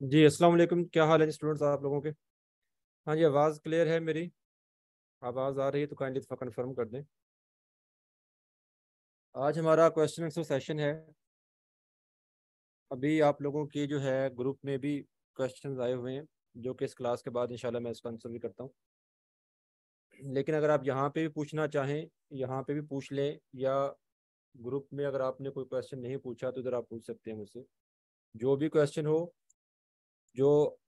जी अस्सलाम वालेकुम। क्या हाल है स्टूडेंट्स आप लोगों के? हाँ जी, आवाज़ क्लियर है मेरी? आवाज़ आ रही है तो काइंडली कंफर्म कर दें। आज हमारा क्वेश्चन आंसर सेशन है। अभी आप लोगों की जो है ग्रुप में भी क्वेश्चंस आए हुए हैं, जो कि इस क्लास के बाद इंशाल्लाह मैं इसका आंसर भी करता हूँ। लेकिन अगर आप यहाँ पे भी पूछना चाहें, यहाँ पे भी पूछ लें, या ग्रुप में अगर आपने कोई क्वेश्चन नहीं पूछा तो इधर आप पूछ सकते हैं मुझसे। जो भी क्वेश्चन हो, जो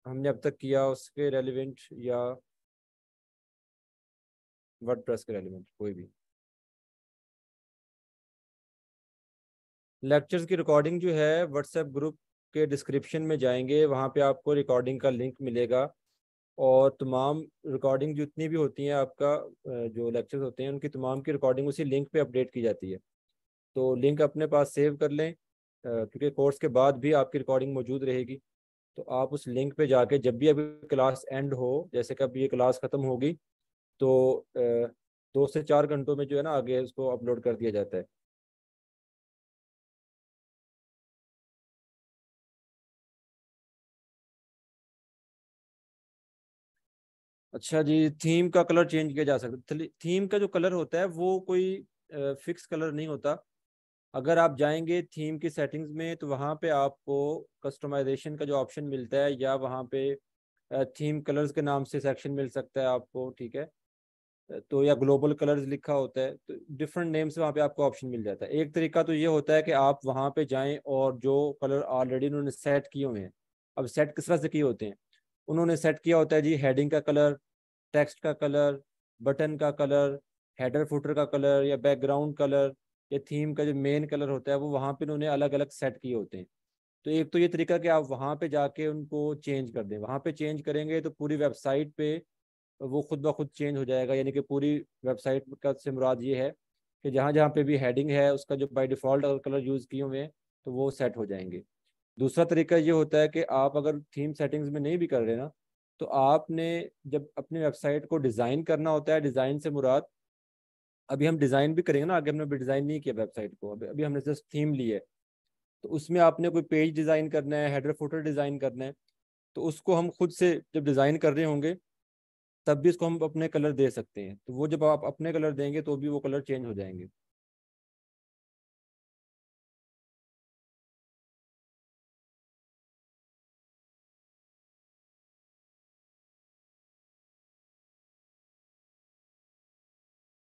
हमने अब तक किया उसके रेलिवेंट, या वर्डप्रेस के रेलिवेंट, कोई भी। लेक्चर्स की रिकॉर्डिंग जो है व्हाट्सएप ग्रुप के डिस्क्रिप्शन में जाएंगे, वहाँ पे आपको रिकॉर्डिंग का लिंक मिलेगा। और तमाम रिकॉर्डिंग जितनी भी होती हैं आपका जो लेक्चर्स होते हैं उनकी तमाम की रिकॉर्डिंग उसी लिंक पे अपडेट की जाती है। तो लिंक अपने पास सेव कर लें, क्योंकि कोर्स के बाद भी आपकी रिकॉर्डिंग मौजूद रहेगी। तो आप उस लिंक पे जाके जब भी अभी क्लास एंड हो, जैसे कि अब ये क्लास ख़त्म होगी, तो 2 से 4 घंटों में जो है ना आगे उसको अपलोड कर दिया जाता है। अच्छा जी, थीम का कलर चेंज किया जा सकता है। थीम का जो कलर होता है वो कोई फिक्स कलर नहीं होता। अगर आप जाएंगे थीम की सेटिंग्स में तो वहाँ पे आपको कस्टमाइजेशन का जो ऑप्शन मिलता है, या वहाँ पे थीम कलर्स के नाम से सेक्शन मिल सकता है आपको, ठीक है। तो या ग्लोबल कलर्स लिखा होता है, तो डिफरेंट नेम से वहाँ पे आपको ऑप्शन मिल जाता है। एक तरीका तो ये होता है कि आप वहाँ पे जाएं और जो कलर ऑलरेडी उन्होंने सेट किए हुए हैं। अब सेट किस तरह से किए होते हैं? उन्होंने सेट किया होता है जी, हेडिंग का कलर, टेक्स्ट का कलर, बटन का कलर, हेडर फुटर का कलर, या बैकग्राउंड कलर, या थीम का जो मेन कलर होता है वो वहाँ पे उन्होंने अलग अलग सेट किए होते हैं। तो एक तो ये तरीका कि आप वहाँ पे जाके उनको चेंज कर दें। वहाँ पे चेंज करेंगे तो पूरी वेबसाइट पे वो खुद ब खुद चेंज हो जाएगा, यानी कि पूरी वेबसाइट का से मुराद ये है कि जहाँ जहाँ पे भी हेडिंग है उसका जो बाय डिफ़ॉल्ट अगर कलर यूज़ किए हुए हैं तो वो सेट हो जाएंगे। दूसरा तरीका ये होता है कि आप अगर थीम सेटिंग्स में नहीं भी कर रहे ना, तो आपने जब अपनी वेबसाइट को डिज़ाइन करना होता है, डिज़ाइन से मुराद, अभी हम डिज़ाइन भी करेंगे ना, आगे हमने डिज़ाइन नहीं किया वेबसाइट को, अभी अभी हमने जस्ट थीम ली है। तो उसमें आपने कोई पेज डिज़ाइन करना है, हेडर फुटर डिज़ाइन करना है, तो उसको हम खुद से जब डिज़ाइन कर रहे होंगे तब भी इसको हम अपने कलर दे सकते हैं। तो वो जब आप अपने कलर देंगे तो भी वो कलर चेंज हो जाएंगे।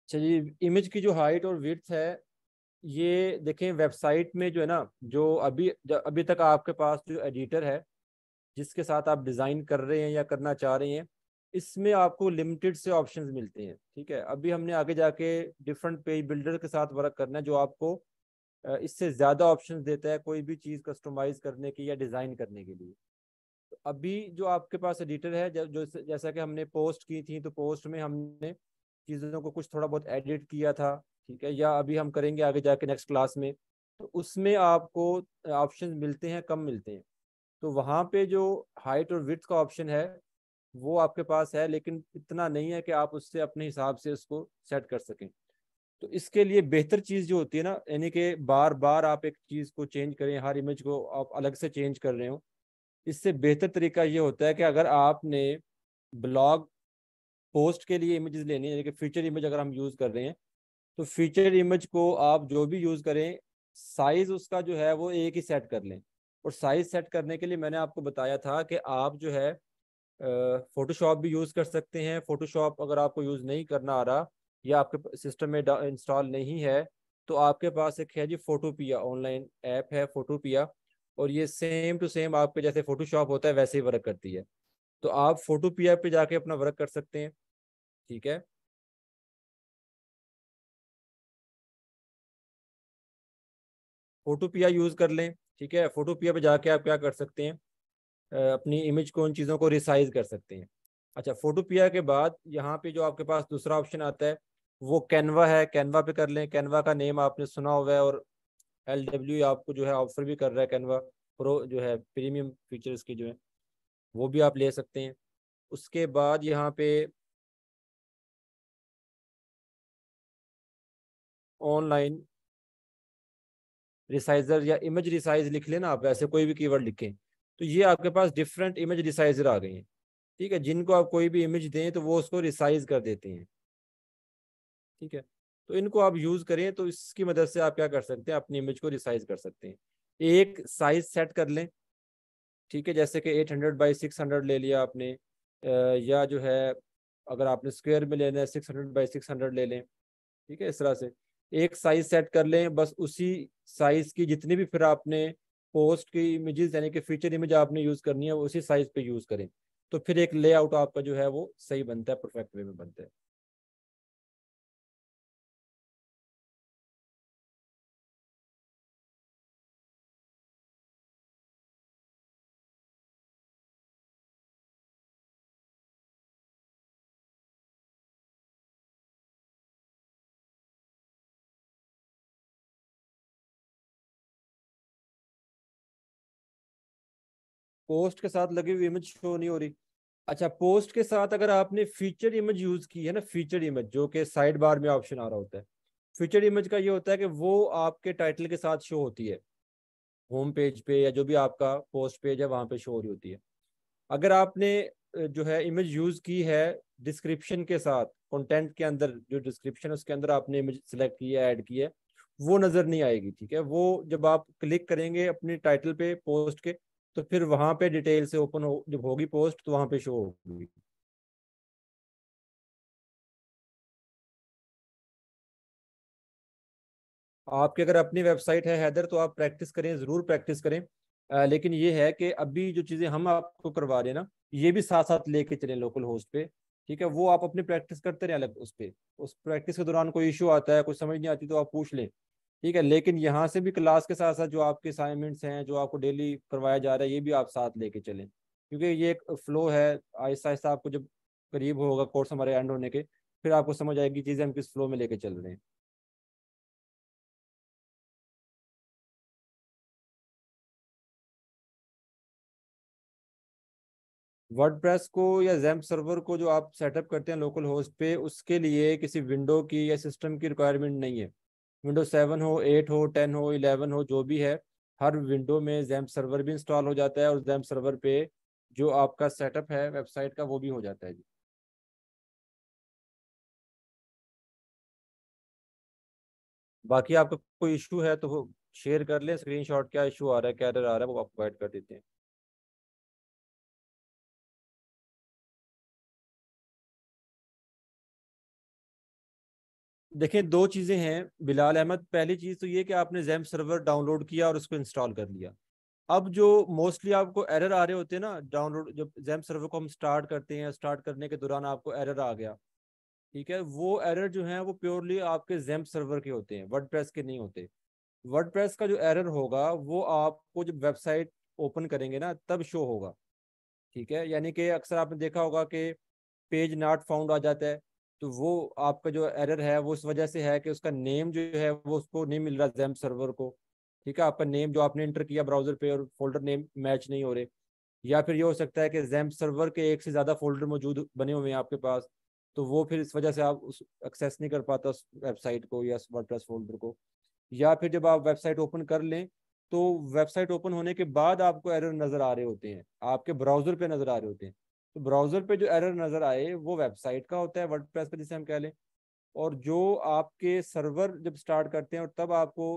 चलिए, इमेज की जो हाइट और विड्थ है, ये देखें वेबसाइट में जो है ना, जो अभी तक आपके पास जो एडिटर है जिसके साथ आप डिज़ाइन कर रहे हैं या करना चाह रहे हैं, इसमें आपको लिमिटेड से ऑप्शंस मिलते हैं, ठीक है। अभी हमने आगे जाके डिफरेंट पेज बिल्डर के साथ वर्क करना है, जो आपको इससे ज़्यादा ऑप्शंस देता है कोई भी चीज़ कस्टमाइज करने की या डिज़ाइन करने के लिए। तो अभी जो आपके पास एडिटर है, जो जैसा कि हमने पोस्ट की थी, तो पोस्ट में हमने चीज़ों को कुछ थोड़ा बहुत एडिट किया था, ठीक है, या अभी हम करेंगे आगे जाके नेक्स्ट क्लास में। तो उसमें आपको ऑप्शन मिलते हैं, कम मिलते हैं। तो वहाँ पे जो हाइट और विड्थ का ऑप्शन है वो आपके पास है, लेकिन इतना नहीं है कि आप उससे अपने हिसाब से उसको सेट कर सकें। तो इसके लिए बेहतर चीज़ जो होती है ना, यानी कि बार बार आप एक चीज़ को चेंज करें, हर इमेज को आप अलग से चेंज कर रहे हो, इससे बेहतर तरीका ये होता है कि अगर आपने ब्लॉग पोस्ट के लिए इमेजेस लेनी है, यानी कि फीचर इमेज अगर हम यूज़ कर रहे हैं, तो फीचर इमेज को आप जो भी यूज़ करें, साइज उसका जो है वो एक ही सेट कर लें। और साइज सेट करने के लिए मैंने आपको बताया था कि आप जो है फोटोशॉप भी यूज़ कर सकते हैं। फोटोशॉप अगर आपको यूज़ नहीं करना आ रहा, या आपके सिस्टम में इंस्टॉल नहीं है, तो आपके पास एक है जी फोटोपिया, ऑनलाइन ऐप है फोटोपिया। और ये सेम टू सेम आपके जैसे फोटोशॉप होता है वैसे ही वर्क करती है। तो आप फोटोपिया पे जाके अपना वर्क कर सकते हैं, ठीक है। फोटोपिया यूज़ कर लें, ठीक है। फोटोपिया पे जाके आप क्या कर सकते हैं, अपनी इमेज को, उन चीज़ों को रिसाइज कर सकते हैं। अच्छा, फोटोपिया के बाद यहाँ पे जो आपके पास दूसरा ऑप्शन आता है वो कैनवा है। कैनवा पे कर लें। कैनवा का नेम आपने सुना हुआ है, और LW आपको जो है ऑफर भी कर रहा है कैनवा प्रो, जो है प्रीमियम फीचर्स की जो है वो भी आप ले सकते हैं। उसके बाद यहाँ पे ऑनलाइन रिसाइजर या इमेज रिसाइज लिख लेना आप, ऐसे कोई भी कीवर्ड लिखें। तो ये आपके पास डिफरेंट इमेज रिसाइजर आ गई हैं। ठीक है, जिनको आप कोई भी इमेज दें तो वो उसको रिसाइज कर देते हैं। ठीक है, तो इनको आप यूज करें तो इसकी मदद से आप क्या कर सकते हैं, अपनी इमेज को रिसाइज कर सकते हैं। एक साइज सेट कर लें। ठीक है, जैसे कि 800 बाई 600 ले लिया आपने, या जो है अगर आपने स्क्वायर में लेना है 600 बाई 600 ले लें। ठीक है, इस तरह से एक साइज सेट कर लें, बस उसी साइज की जितनी भी फिर आपने पोस्ट की इमेजेस यानी कि फीचर इमेज आपने यूज करनी है वो उसी साइज पे यूज करें। तो फिर एक लेआउट आपका जो है वो सही बनता है, परफेक्ट वे में बनता है। पोस्ट के साथ लगी हुई इमेज शो नहीं हो रही? अच्छा, पोस्ट के साथ अगर आपने फीचर इमेज यूज की है ना, फीचर इमेज जो कि साइड बार में ऑप्शन आ रहा होता है। फीचर इमेज का ये होता है कि वो आपके टाइटल के साथ शो होती है, होम पेज पे या जो भी आपका पोस्ट पेज है वहां पे शो हो रही होती है। अगर आपने जो है इमेज यूज की है डिस्क्रिप्शन के साथ, कंटेंट के अंदर जो डिस्क्रिप्शन है उसके अंदर आपने इमेज सेलेक्ट की है, ऐड की है, वो नजर नहीं आएगी। ठीक है, वो जब आप क्लिक करेंगे अपनी टाइटल पे पोस्ट के, तो फिर वहां पे डिटेल से ओपन हो, जब होगी पोस्ट तो वहां पे शो होगी। आपकी अगर अपनी वेबसाइट है हैदर तो आप प्रैक्टिस करें, ज़रूर प्रैक्टिस करें। लेकिन ये है कि अभी जो चीज़ें हम आपको करवा रहे हैं ना, ये भी साथ साथ लेके चलें लोकल होस्ट पे। ठीक है, वो आप अपनी प्रैक्टिस करते रहें अलग उस पे। उस प्रैक्टिस के दौरान कोई इशू आता है, कुछ समझ नहीं आती तो आप पूछ लें। ठीक है, लेकिन यहाँ से भी क्लास के साथ साथ जो आपके असाइनमेंट्स हैं जो आपको डेली करवाया जा रहा है ये भी आप साथ लेके चलें, क्योंकि ये एक फ्लो है। आहिस्ता आहिस्ता आपको जब करीब होगा कोर्स हमारे एंड होने के, फिर आपको समझ आएगी चीज़ें हम किस फ्लो में लेके चल रहे हैं। वर्डप्रेस को या जैम्प सर्वर को जो आप सेटअप करते हैं लोकल होस्ट पे, उसके लिए किसी विंडो की या सिस्टम की रिक्वायरमेंट नहीं है। विंडो 7 हो, 8 हो, 10 हो, 11 हो, जो भी है, हर विंडो में जैम्प सर्वर भी इंस्टॉल हो जाता है और जैम्प सर्वर पे जो आपका सेटअप है वेबसाइट का वो भी हो जाता है जी। बाकी आपका कोई इशू है तो वो शेयर कर लें स्क्रीनशॉट, क्या इशू आ रहा है, क्या एरर आ रहा है, वो आपको गाइड कर देते हैं। देखिए, दो चीज़ें हैं बिलाल अहमद। पहली चीज़ तो ये कि आपने जैम्प सर्वर डाउनलोड किया और उसको इंस्टॉल कर लिया। अब जो मोस्टली आपको एरर आ रहे होते हैं ना, डाउनलोड जब जैम्प सर्वर को हम स्टार्ट करते हैं, स्टार्ट करने के दौरान आपको एरर आ गया। ठीक है, वो एरर जो है वो प्योरली आपके जैम्प सर्वर के होते हैं, वर्डप्रेस के नहीं होते। वर्डप्रेस का जो एरर होगा वो आपको जब वेबसाइट ओपन करेंगे ना तब शो होगा। ठीक है, यानी कि अक्सर आपने देखा होगा कि पेज नॉट फाउंड आ जाता है। तो वो आपका जो एरर है वो इस वजह से है कि उसका नेम जो है वो उसको नहीं मिल रहा जैम्प सर्वर को। ठीक है, आपका नेम जो आपने इंटर किया ब्राउजर पे और फोल्डर नेम मैच नहीं हो रहे। या फिर ये हो सकता है कि जैम्प सर्वर के एक से ज़्यादा फोल्डर मौजूद बने हुए हैं आपके पास, तो वो फिर इस वजह से आप उस एक्सेस नहीं कर पाता उस वेबसाइट को या वर्डप्रेस फोल्डर को। या फिर जब आप वेबसाइट ओपन कर लें तो वेबसाइट ओपन होने के बाद आपको एरर नज़र आ रहे होते हैं, आपके ब्राउज़र पे नज़र आ रहे होते हैं। तो ब्राउज़र पे जो एरर नज़र आए वो वेबसाइट का होता है, वर्डप्रेस पे जिसे हम कह लें। और जो आपके सर्वर जब स्टार्ट करते हैं और तब आपको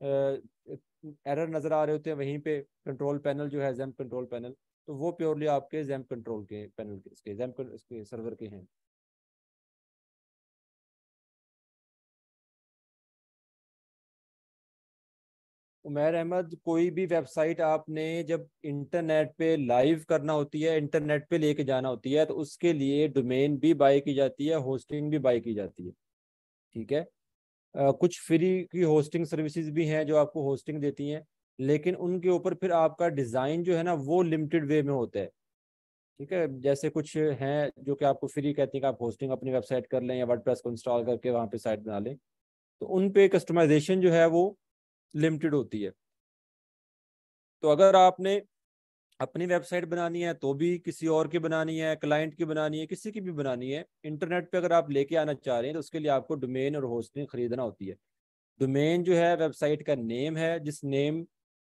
एरर नज़र आ रहे होते हैं वहीं पे कंट्रोल पैनल जो है जैम्प कंट्रोल पैनल, तो वो प्योरली आपके जैम्प कंट्रोल के पैनल के इसके जैम्प इसके सर्वर के हैं। उमैर अहमद, कोई भी वेबसाइट आपने जब इंटरनेट पे लाइव करना होती है, इंटरनेट पे लेके जाना होती है, तो उसके लिए डोमेन भी बाय की जाती है, होस्टिंग भी बाय की जाती है। ठीक है, कुछ फ्री की होस्टिंग सर्विसेज भी हैं जो आपको होस्टिंग देती हैं, लेकिन उनके ऊपर फिर आपका डिज़ाइन जो है ना वो लिमिटेड वे में होता है। ठीक है, जैसे कुछ हैं जो कि आपको फ्री कहती हैं कि आप होस्टिंग अपनी वेबसाइट कर लें या वर्डप्रेस को इंस्टॉल करके वहाँ पे साइट बना लें, तो उन पे कस्टमाइजेशन जो है वो लिमिटेड होती है। तो अगर आपने अपनी वेबसाइट बनानी है तो भी, किसी और की बनानी है, क्लाइंट की बनानी है, किसी की भी बनानी है, इंटरनेट पे अगर आप लेके आना चाह रहे हैं तो उसके लिए आपको डोमेन और होस्टिंग खरीदना होती है। डोमेन जो है वेबसाइट का नेम है, जिस नेम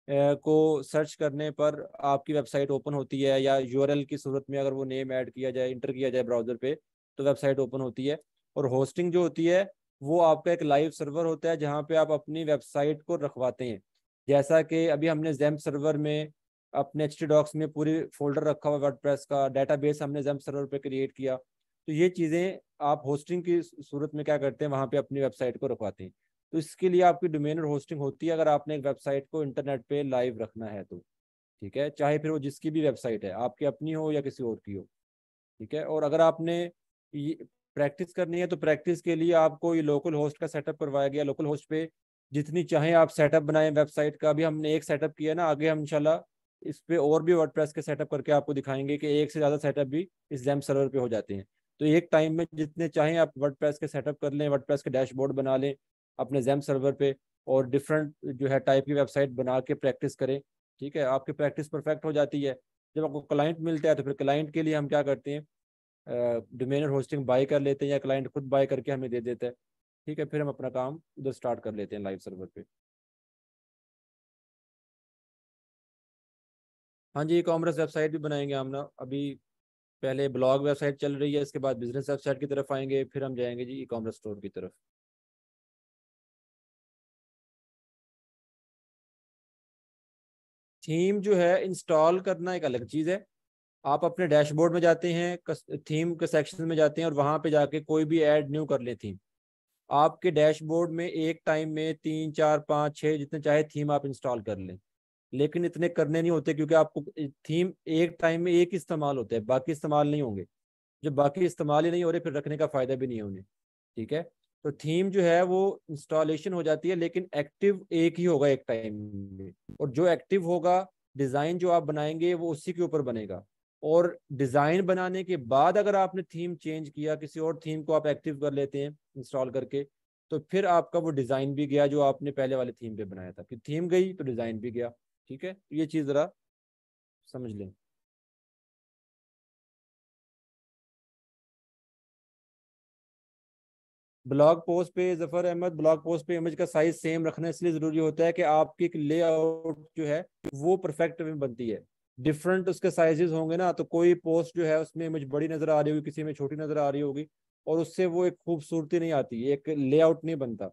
को सर्च करने पर आपकी वेबसाइट ओपन होती है, या यूआरएल की सूरत में अगर वो नेम ऐड किया जाए, इंटर किया जाए ब्राउज़र पे, तो वेबसाइट ओपन होती है। और होस्टिंग जो होती है वो आपका एक लाइव सर्वर होता है जहाँ पे आप अपनी वेबसाइट को रखवाते हैं। जैसा कि अभी हमने ज़ैम्प सर्वर में अपने htdocs में पूरी फोल्डर रखा हुआ वर्डप्रेस का डेटाबेस हमने ज़ैम्प सर्वर पे क्रिएट किया, तो ये चीज़ें आप होस्टिंग की सूरत में क्या करते हैं, वहाँ पे अपनी वेबसाइट को रखवाते हैं। तो इसके लिए आपकी डोमेन और होस्टिंग होती है अगर आपने एक वेबसाइट को इंटरनेट पे लाइव रखना है तो। ठीक है, चाहे फिर वो जिसकी भी वेबसाइट है, आपकी अपनी हो या किसी और की हो। ठीक है, और अगर आपने ये प्रैक्टिस करनी है तो प्रैक्टिस के लिए आपको ये लोकल होस्ट का सेटअप करवाया गया। लोकल होस्ट पे जितनी चाहें आप सेटअप बनाएं वेबसाइट का। अभी हमने एक सेटअप किया ना, आगे हम इंशाल्लाह इस पे और भी वर्डप्रेस के सेटअप करके आपको दिखाएंगे कि एक से ज़्यादा सेटअप भी इस जैम सर्वर पे हो जाते हैं। तो एक टाइम में जितने चाहें आप वर्डप्रेस के सेटअप कर लें, वर्डप्रेस के डैशबोर्ड बना लें अपने जैम सर्वर पे, और डिफरेंट जो है टाइप की वेबसाइट बना के प्रैक्टिस करें। ठीक है, आपकी प्रैक्टिस परफेक्ट हो जाती है। जब आपको क्लाइंट मिलता है तो फिर क्लाइंट के लिए हम क्या करते हैं, डोमेन और होस्टिंग बाय कर लेते हैं, या क्लाइंट खुद बाय करके हमें दे देता है। ठीक है, फिर हम अपना काम उधर स्टार्ट कर लेते हैं लाइव सर्वर पे। हाँ जी, ई कॉमर्स वेबसाइट भी बनाएंगे हम ना अभी। पहले ब्लॉग वेबसाइट चल रही है, इसके बाद बिजनेस वेबसाइट की तरफ आएंगे, फिर हम जाएंगे जी ई कॉमर्स स्टोर की तरफ। थीम जो है इंस्टॉल करना एक अलग चीज़ है। आप अपने डैशबोर्ड में जाते हैं, थीम के सेक्शन में जाते हैं, और वहां पे जाके कोई भी ऐड न्यू कर लें थीम। आपके डैशबोर्ड में एक टाइम में 3 4 5 6 जितने चाहे थीम आप इंस्टॉल कर लें। लेकिन इतने करने नहीं होते, क्योंकि आपको थीम एक टाइम में एक ही इस्तेमाल होते हैं, बाकी इस्तेमाल नहीं होंगे। जब बाकी इस्तेमाल ही नहीं हो रहे, फिर रखने का फायदा भी नहीं है उन्हें। ठीक है, तो थीम जो है वो इंस्टॉलेशन हो जाती है, लेकिन एक्टिव एक ही होगा एक टाइम में। और जो एक्टिव होगा, डिजाइन जो आप बनाएंगे वो उसी के ऊपर बनेगा। और डिजाइन बनाने के बाद अगर आपने थीम चेंज किया, किसी और थीम को आप एक्टिव कर लेते हैं इंस्टॉल करके, तो फिर आपका वो डिजाइन भी गया जो आपने पहले वाले थीम पे बनाया था। फिर थीम गई तो डिजाइन भी गया। ठीक है, ये चीज जरा समझ लें। ब्लॉग पोस्ट पे जफर अहमद, ब्लॉग पोस्ट पे इमेज का साइज सेम रखना इसलिए जरूरी होता है कि आपकी एक लेआउट जो है वो परफेक्ट में बनती है। डिफरेंट उसके साइजेस होंगे ना, तो कोई पोस्ट जो है उसमें इमेज बड़ी नजर आ रही होगी, किसी में छोटी नजर आ रही होगी, और उससे वो एक खूबसूरती नहीं आती, एक लेआउट नहीं बनता।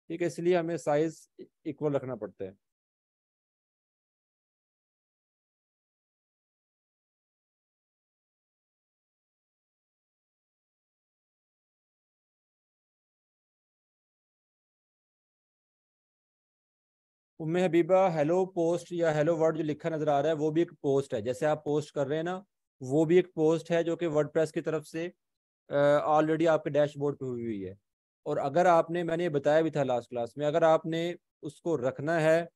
ठीक है, इसलिए हमें साइज इक्वल रखना पड़ता है। उम्मे हबीबा, हेलो पोस्ट या हेलो वर्ड जो लिखा नजर आ रहा है वो भी एक पोस्ट है। जैसे आप पोस्ट कर रहे हैं ना, वो भी एक पोस्ट है जो कि वर्डप्रेस की तरफ से ऑलरेडी आपके डैशबोर्ड पे हुई हुई है। और अगर आपने, मैंने ये बताया भी था लास्ट क्लास में, अगर आपने उसको रखना है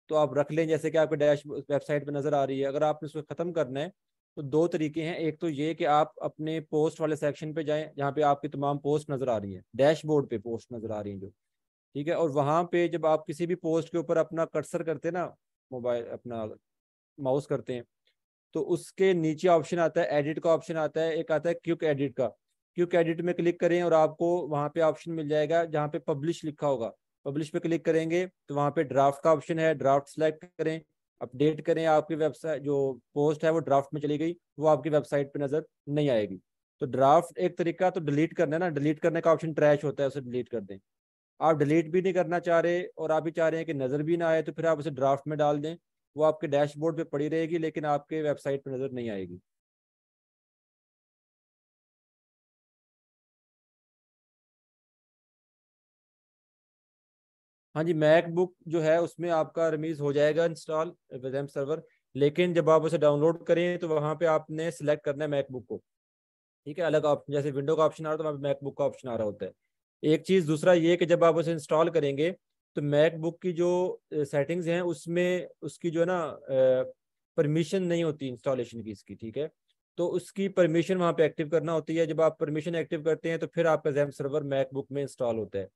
तो आप रख लें, जैसे कि आपके डैश वेबसाइट पे नज़र आ रही है। अगर आपने उसको ख़त्म करना है तो दो तरीके हैं। एक तो ये कि आप अपने पोस्ट वाले सेक्शन पे जाएं जहाँ पे आपकी तमाम पोस्ट नज़र आ रही हैं, डैशबोर्ड पे पोस्ट नज़र आ रही हैं जो। ठीक है, और वहाँ पे जब आप किसी भी पोस्ट के ऊपर अपना कर्सर करते हैं ना, मोबाइल अपना माउस करते हैं, तो उसके नीचे ऑप्शन आता है, एडिट का ऑप्शन आता है, एक आता है क्विक एडिट का। क्विक एडिट में क्लिक करें और आपको वहाँ पे ऑप्शन मिल जाएगा जहाँ पे पब्लिश लिखा होगा। पब्लिश पे क्लिक करेंगे तो वहाँ पे ड्राफ्ट का ऑप्शन है, ड्राफ्ट सेलेक्ट करें, अपडेट करें। आपकी वेबसाइट जो पोस्ट है वो ड्राफ्ट में चली गई, वो आपकी वेबसाइट पे नजर नहीं आएगी। तो ड्राफ्ट एक तरीका तो डिलीट करना है ना, डिलीट करने का ऑप्शन ट्रैश होता है, उसे डिलीट कर दें। आप डिलीट भी नहीं करना चाह रहे और आप भी चाह रहे हैं कि नज़र भी ना आए, तो फिर आप उसे ड्राफ्ट में डाल दें। वो आपके डैशबोर्ड पे पड़ी रहेगी, लेकिन आपके वेबसाइट पे नज़र नहीं आएगी। हाँ जी, मैकबुक जो है उसमें आपका रमीज हो जाएगा इंस्टॉल विजम सर्वर। लेकिन जब आप उसे डाउनलोड करें तो वहाँ पे आपने सेलेक्ट करना है मैकबुक को। ठीक है, अलग ऑप्शन, जैसे विंडो का ऑप्शन आ रहा है तो वहाँ पे मैकबुक का ऑप्शन आ रहा होता है। एक चीज़ दूसरा ये कि जब आप उसे इंस्टॉल करेंगे तो मैकबुक की जो सेटिंग्स हैं उसमें उसकी जो है ना परमिशन नहीं होती इंस्टॉलेशन की इसकी। ठीक है, तो उसकी परमिशन वहाँ पे एक्टिव करना होती है। जब आप परमिशन एक्टिव करते हैं तो फिर आपका जैम सर्वर मैकबुक में इंस्टॉल होता है।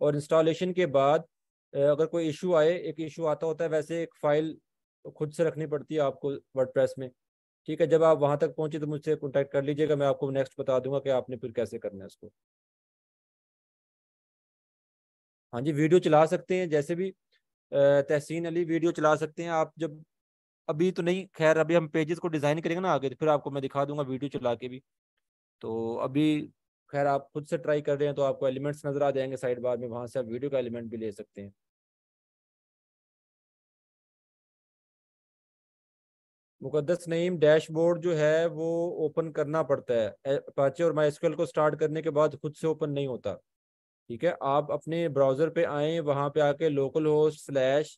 और इंस्टॉलेशन के बाद अगर कोई इशू आए, एक इशू आता होता है वैसे, एक फाइल खुद से रखनी पड़ती है आपको वर्डप्रेस में। ठीक है, जब आप वहां तक पहुंचे तो मुझसे कांटेक्ट कर लीजिएगा, मैं आपको नेक्स्ट बता दूंगा कि आपने फिर कैसे करना है इसको। हाँ जी, वीडियो चला सकते हैं जैसे भी। तहसीन अली वीडियो चला सकते हैं आप जब, अभी तो नहीं, खैर अभी हम पेजेस को डिज़ाइन करेंगे ना आगे, तो फिर आपको मैं दिखा दूंगा वीडियो चला के भी। तो अभी खैर आप खुद से ट्राई कर रहे हैं तो आपको एलिमेंट्स नज़र आ जाएंगे साइड बार में, वहाँ से आप वीडियो का एलिमेंट भी ले सकते हैं। मुकद्दस नईम, डैशबोर्ड जो है वो ओपन करना पड़ता है अपाचे और माइस्क्ल को स्टार्ट करने के बाद खुद से ओपन नहीं होता। ठीक है, आप अपने ब्राउजर पे आए, वहां पे आके लोकल होस्ट स्लैश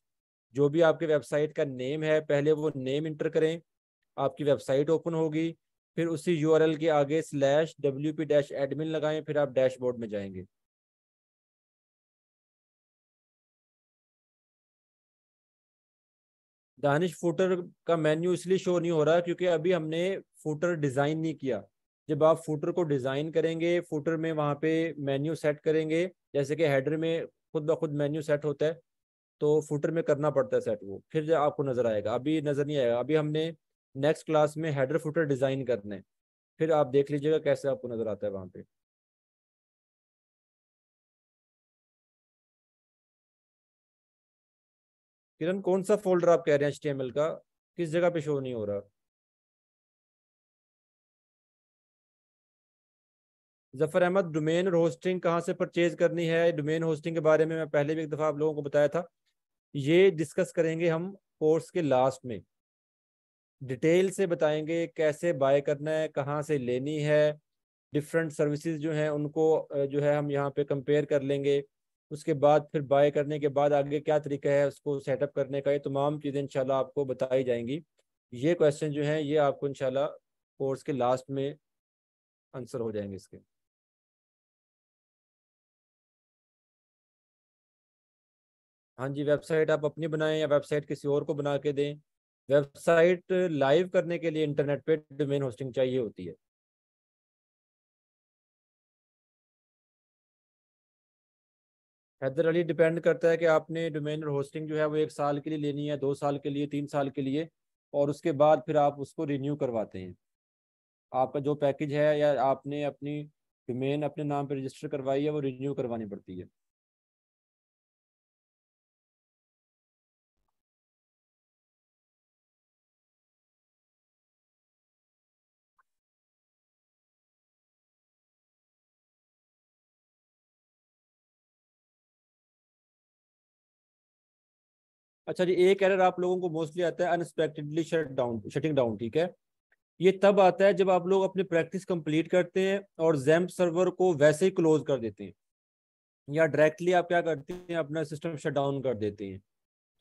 जो भी आपके वेबसाइट का नेम है, पहले वो नेम इंटर करें, आपकी वेबसाइट ओपन होगी। फिर उसी यूआरएल के आगे स्लैश wp-admin लगाएं, फिर आप डैशबोर्ड में जाएंगे। दानिश, फुटर का मेन्यू इसलिए शो नहीं हो रहा क्योंकि अभी हमने फुटर डिज़ाइन नहीं किया। जब आप फुटर को डिज़ाइन करेंगे, फुटर में वहाँ पे मेन्यू सेट करेंगे, जैसे कि हेडर में खुद ब खुद मेन्यू सेट होता है, तो फुटर में करना पड़ता है सेट, वो फिर जो आपको नज़र आएगा, अभी नज़र नहीं आएगा। अभी हमने नेक्स्ट क्लास में हेडर फुटर डिज़ाइन करना है, फिर आप देख लीजिएगा कैसे आपको नज़र आता है वहाँ पे। किरण, कौन सा फोल्डर आप कह रहे हैं HTML का, किस जगह पे शो नहीं हो रहा? जफर अहमद, डोमेन और होस्टिंग कहाँ से परचेज करनी है? डोमेन होस्टिंग के बारे में मैं पहले भी एक दफ़ा आप लोगों को बताया था, ये डिस्कस करेंगे हम कोर्स के लास्ट में, डिटेल से बताएंगे कैसे बाय करना है, कहाँ से लेनी है, डिफरेंट सर्विसेज जो हैं उनको जो है हम यहाँ पे कंपेयर कर लेंगे। उसके बाद फिर बाय करने के बाद आगे क्या तरीका है उसको सेटअप करने का, ये तमाम चीज़ें इंशाल्लाह आपको बताई जाएंगी। ये क्वेश्चन जो हैं ये आपको इंशाल्लाह कोर्स के लास्ट में आंसर हो जाएंगे इसके। हाँ जी, वेबसाइट आप अपनी बनाएं या वेबसाइट किसी और को बना के दें, वेबसाइट लाइव करने के लिए इंटरनेट पे डोमेन होस्टिंग चाहिए होती है। हैदर अली, डिपेंड करता है कि आपने डोमेन और होस्टिंग जो है वो 1 साल के लिए लेनी है, 2 साल के लिए, 3 साल के लिए, और उसके बाद फिर आप उसको रिन्यू करवाते हैं। आपका जो पैकेज है या आपने अपनी डोमेन अपने नाम पे रजिस्टर करवाई है वो रिन्यू करवानी पड़ती है। अच्छा जी, एक एरर आप लोगों को मोस्टली आता है, अनएक्सपेक्टेडली शटिंग डाउन। ठीक है, ये तब आता है जब आप लोग अपनी प्रैक्टिस कंप्लीट करते हैं और जैम्प सर्वर को वैसे ही क्लोज कर देते हैं, या डायरेक्टली आप क्या करते हैं अपना सिस्टम शट डाउन कर देते हैं,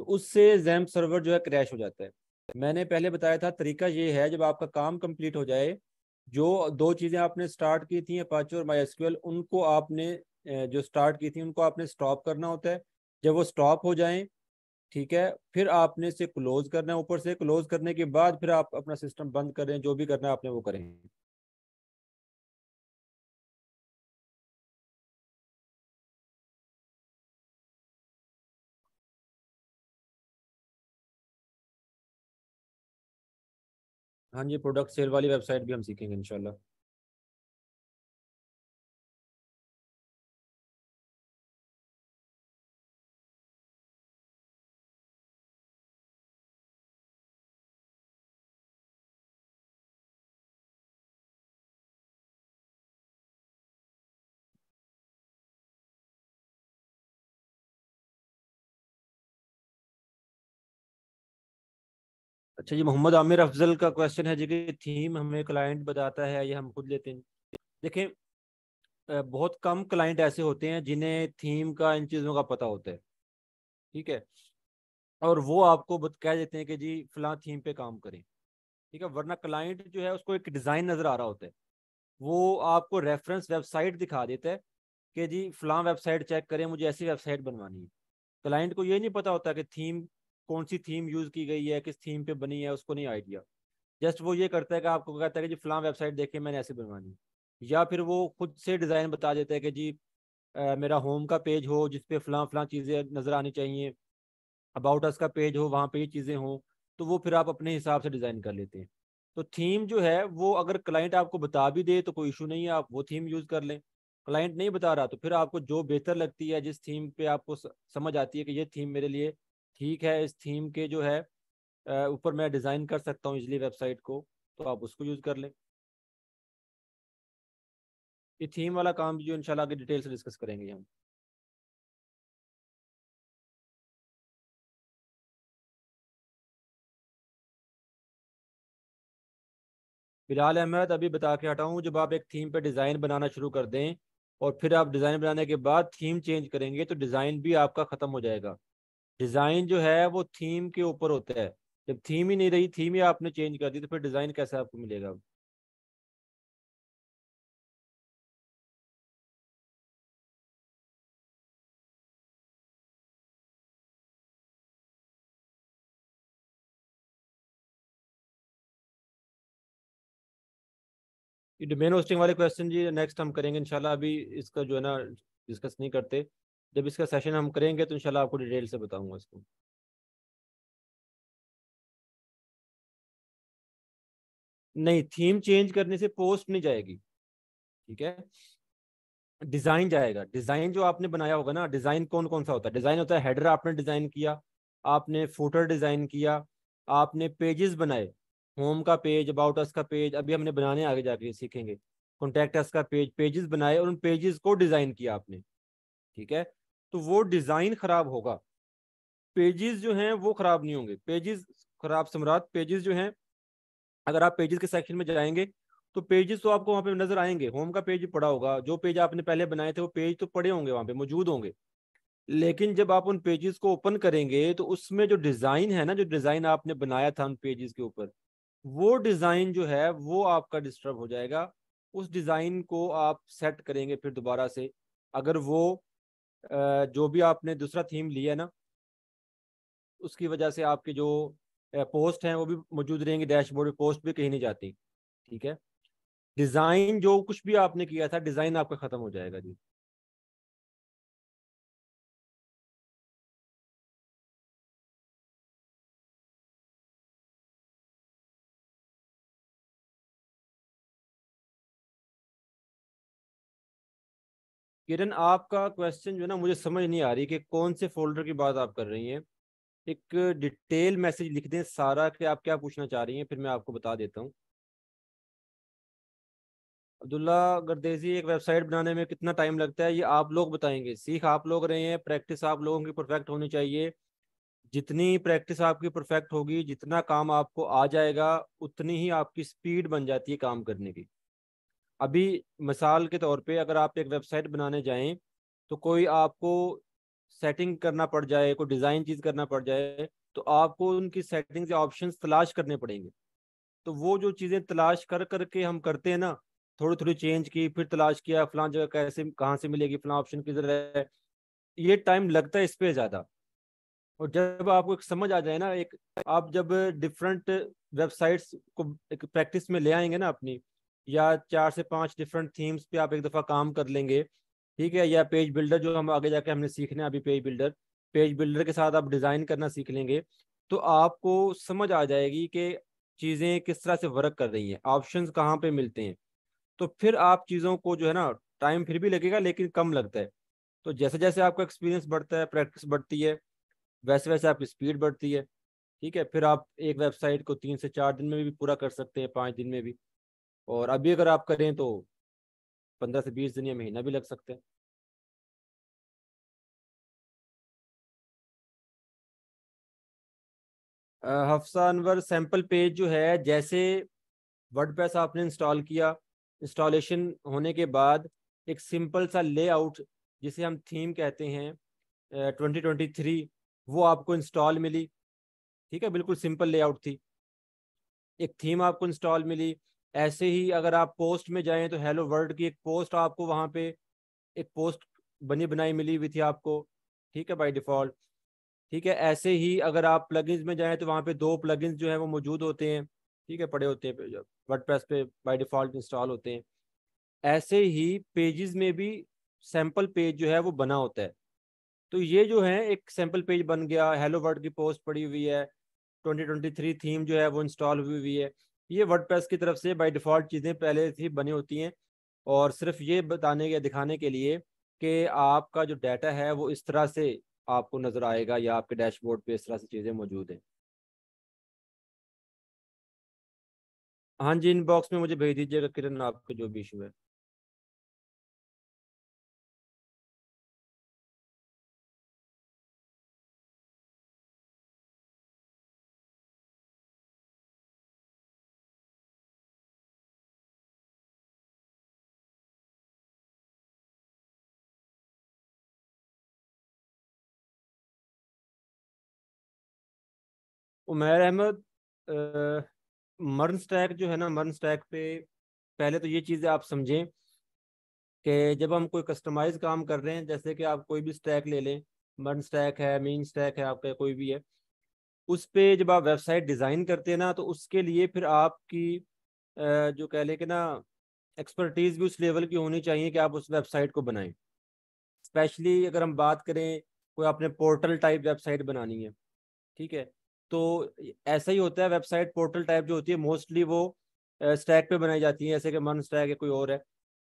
तो उससे जैम्प सर्वर जो है क्रैश हो जाता है। मैंने पहले बताया था तरीका ये है, जब आपका काम कंप्लीट हो जाए, जो दो चीज़ें आपने स्टार्ट की थी अपाचे और माई उनको आपने जो स्टार्ट की थी उनको आपने स्टॉप करना होता है। जब वो स्टॉप हो जाएं, ठीक है, फिर आपने इसे क्लोज करना है, ऊपर से क्लोज करने के बाद फिर आप अपना सिस्टम बंद करें, जो भी करना है आपने वो करें। हाँ जी, प्रोडक्ट सेल वाली वेबसाइट भी हम सीखेंगे इंशाल्लाह। अच्छा जी, मोहम्मद आमिर अफजल का क्वेश्चन है जी कि थीम हमें क्लाइंट बताता है या हम खुद लेते हैं? देखें, बहुत कम क्लाइंट ऐसे होते हैं जिन्हें थीम का इन चीज़ों का पता होता है। ठीक है, और वो आपको कह देते हैं कि जी फलां थीम पे काम करें। ठीक है, वरना क्लाइंट जो है उसको एक डिज़ाइन नज़र आ रहा होता है, वो आपको रेफरेंस वेबसाइट दिखा देता है कि जी फलां वेबसाइट चेक करें, मुझे ऐसी वेबसाइट बनवानी है। क्लाइंट को ये नहीं पता होता कि थीम, कौन सी थीम यूज़ की गई है, किस थीम पे बनी है, उसको नहीं आइडिया। जस्ट वो ये करता है कि आपको कहता है कि जी फलां वेबसाइट देखिए मैंने ऐसे बनवानी है, या फिर वो खुद से डिज़ाइन बता देता है कि जी मेरा होम का पेज हो जिसपे फलां फलां चीज़ें नज़र आनी चाहिए, अबाउट अस का पेज हो वहाँ पे ये चीज़ें हों, तो वो फिर आप अपने हिसाब से डिज़ाइन कर लेते हैं। तो थीम जो है वो अगर क्लाइंट आपको बता भी दे तो कोई इशू नहीं है, आप वो थीम यूज़ कर लें। क्लाइंट नहीं बता रहा तो फिर आपको जो बेहतर लगती है, जिस थीम पे आपको समझ आती है कि ये थीम मेरे लिए ठीक है, इस थीम के जो है ऊपर मैं डिज़ाइन कर सकता हूँ इजली वेबसाइट को, तो आप उसको यूज़ कर लें। ये थीम वाला काम जो इंशाल्लाह आगे डिटेल से डिस्कस करेंगे हम। बिलाल अहमद, अभी बता के हटाऊँ, जब आप एक थीम पे डिज़ाइन बनाना शुरू कर दें और फिर आप डिज़ाइन बनाने के बाद थीम चेंज करेंगे तो डिज़ाइन भी आपका ख़त्म हो जाएगा। डिज़ाइन जो है वो थीम के ऊपर होता है। जब थीम ही नहीं रही, थीम ही आपने चेंज कर दी, तो फिर डिज़ाइन कैसे आपको मिलेगा? ये डोमेन होस्टिंग वाले क्वेश्चन जी नेक्स्ट हम करेंगे इंशाल्लाह, अभी इसका जो है ना डिस्कस नहीं करते। जब इसका सेशन हम करेंगे तो इंशाल्लाह आपको डिटेल से बताऊंगा इसको। नहीं, थीम चेंज करने से पोस्ट नहीं जाएगी। ठीक है, डिजाइन जाएगा। डिजाइन जो आपने बनाया होगा ना, डिजाइन कौन कौन सा होता है? डिजाइन होता है हेडर आपने डिजाइन किया, आपने फुटर डिजाइन किया, आपने पेजेस बनाए, होम का पेज, अबाउट अस का पेज, अभी हमने बनाने आगे जाके सीखेंगे, कॉन्टैक्ट अस का पेज, पेजेस बनाए और उन पेजेस को डिजाइन किया आपने। ठीक है, तो वो डिजाइन खराब होगा, पेजेस जो हैं वो खराब नहीं होंगे। पेजेस खराब सम्राट, पेजेस जो हैं, अगर आप पेजेस के सेक्शन में जाएंगे तो पेजेस तो आपको वहां पे नजर आएंगे, होम का पेज पड़ा होगा, जो पेज आपने पहले बनाए थे वो पेज तो पड़े होंगे, वहां पे मौजूद होंगे। लेकिन जब आप उन पेजेस को ओपन करेंगे तो उसमें जो डिजाइन है ना, जो डिजाइन आपने बनाया था उन पेजेस के ऊपर, वो डिजाइन जो है वो आपका डिस्टर्ब हो जाएगा। उस डिजाइन को आप सेट करेंगे फिर दोबारा से, अगर वो जो भी आपने दूसरा थीम लिया है ना, उसकी वजह से आपके जो पोस्ट हैं वो भी मौजूद रहेंगे, डैशबोर्ड पे पोस्ट भी कहीं नहीं जाती। ठीक है, डिजाइन जो कुछ भी आपने किया था, डिजाइन आपका खत्म हो जाएगा जी। किरण, आपका क्वेश्चन जो है ना मुझे समझ नहीं आ रही कि कौन से फोल्डर की बात आप कर रही हैं। एक डिटेल मैसेज लिख दें सारा कि आप क्या पूछना चाह रही हैं, फिर मैं आपको बता देता हूँ। अब्दुल्ला गर्देजी, एक वेबसाइट बनाने में कितना टाइम लगता है ये आप लोग बताएंगे। सीख आप लोग रहे हैं, प्रैक्टिस आप लोगों की परफेक्ट होनी चाहिए। जितनी प्रैक्टिस आपकी परफेक्ट होगी, जितना काम आपको आ जाएगा, उतनी ही आपकी स्पीड बन जाती है काम करने की। अभी मिसाल के तौर पे अगर आप एक वेबसाइट बनाने जाएं तो कोई आपको सेटिंग करना पड़ जाए, कोई डिज़ाइन चीज़ करना पड़ जाए, तो आपको उनकी सेटिंग्स या ऑप्शंस तलाश करने पड़ेंगे। तो वो जो चीज़ें तलाश कर करके हम करते हैं ना, थोड़ी थोड़ी चेंज की, फिर तलाश किया फलां जगह कैसे कहाँ से मिलेगी, फलां ऑप्शन किधर है, ये टाइम लगता है इस पे ज़्यादा। और जब आपको एक समझ आ जाए ना, एक आप जब डिफरेंट वेबसाइट्स को एक प्रैक्टिस में ले आएंगे ना अपनी, या 4 से 5 डिफरेंट थीम्स पे आप एक दफ़ा काम कर लेंगे, ठीक है, या पेज बिल्डर जो हम आगे जाके हमने सीखना है अभी, पेज बिल्डर के साथ आप डिज़ाइन करना सीख लेंगे, तो आपको समझ आ जाएगी कि चीज़ें किस तरह से वर्क कर रही हैं, ऑप्शंस कहाँ पे मिलते हैं। तो फिर आप चीज़ों को जो है ना, टाइम फिर भी लगेगा लेकिन कम लगता है। तो जैसे जैसे आपका एक्सपीरियंस बढ़ता है, प्रैक्टिस बढ़ती है, वैसे वैसे आपकी स्पीड बढ़ती है। ठीक है, फिर आप एक वेबसाइट को 3 से 4 दिन में भी पूरा कर सकते हैं, 5 दिन में भी। और अभी अगर आप करें तो 15 से 20 दिन या महीना भी लग सकते हैं। हफ्सा अनवर, सैम्पल पेज जो है, जैसे वर्डप्रेस आपने इंस्टॉल किया, इंस्टॉलेशन होने के बाद एक सिंपल सा लेआउट, जिसे हम थीम कहते हैं, 2023, वो आपको इंस्टॉल मिली। ठीक है, बिल्कुल सिंपल लेआउट थी, एक थीम आपको इंस्टॉल मिली। ऐसे ही अगर आप पोस्ट में जाएं तो हेलो वर्ल्ड की एक पोस्ट आपको वहां पे, एक पोस्ट बनी बनाई मिली हुई थी आपको। ठीक है, बाय डिफॉल्ट। ठीक है, ऐसे ही अगर आप प्लगइन्स में जाएं तो वहाँ पे 2 प्लगइन्स जो है वो मौजूद होते हैं। ठीक है, पड़े होते हैं, वर्डप्रेस पे बाय डिफॉल्ट इंस्टॉल होते हैं। ऐसे ही पेजेस में भी सैम्पल पेज जो है वो बना होता है। तो ये जो है एक सैम्पल पेज बन गया, हेलो वर्ल्ड की पोस्ट पड़ी हुई है, 2023 थीम जो है वो इंस्टॉल हुई हुई है। ये वर्डप्रेस की तरफ से बाय डिफ़ॉल्ट चीज़ें पहले से बनी होती हैं, और सिर्फ ये बताने या दिखाने के लिए कि आपका जो डाटा है वो इस तरह से आपको नज़र आएगा या आपके डैशबोर्ड पे इस तरह से चीज़ें मौजूद हैं। हाँ जी, इनबॉक्स में मुझे भेज दीजिएगा किरण, आपके जो भी इशू है। उमैर अहमद, मर्न स्टैक जो है ना, मर्न स्टैक पे पहले तो ये चीज़ें आप समझें कि जब हम कोई कस्टमाइज काम कर रहे हैं, जैसे कि आप कोई भी स्टैक ले लें, मर्न स्टैक है, मीन स्टैक है, आपका कोई भी है, उस पे जब आप वेबसाइट डिज़ाइन करते हैं ना, तो उसके लिए फिर आपकी जो कह लें कि ना एक्सपर्टीज भी उस लेवल की होनी चाहिए कि आप उस वेबसाइट को बनाएं। स्पेशली अगर हम बात करें, कोई आपने पोर्टल टाइप वेबसाइट बनानी है, ठीक है, तो ऐसा ही होता है। वेबसाइट पोर्टल टाइप जो होती है मोस्टली वो स्टैक पे बनाई जाती है, जैसे कि मन स्टैक है, कोई और है,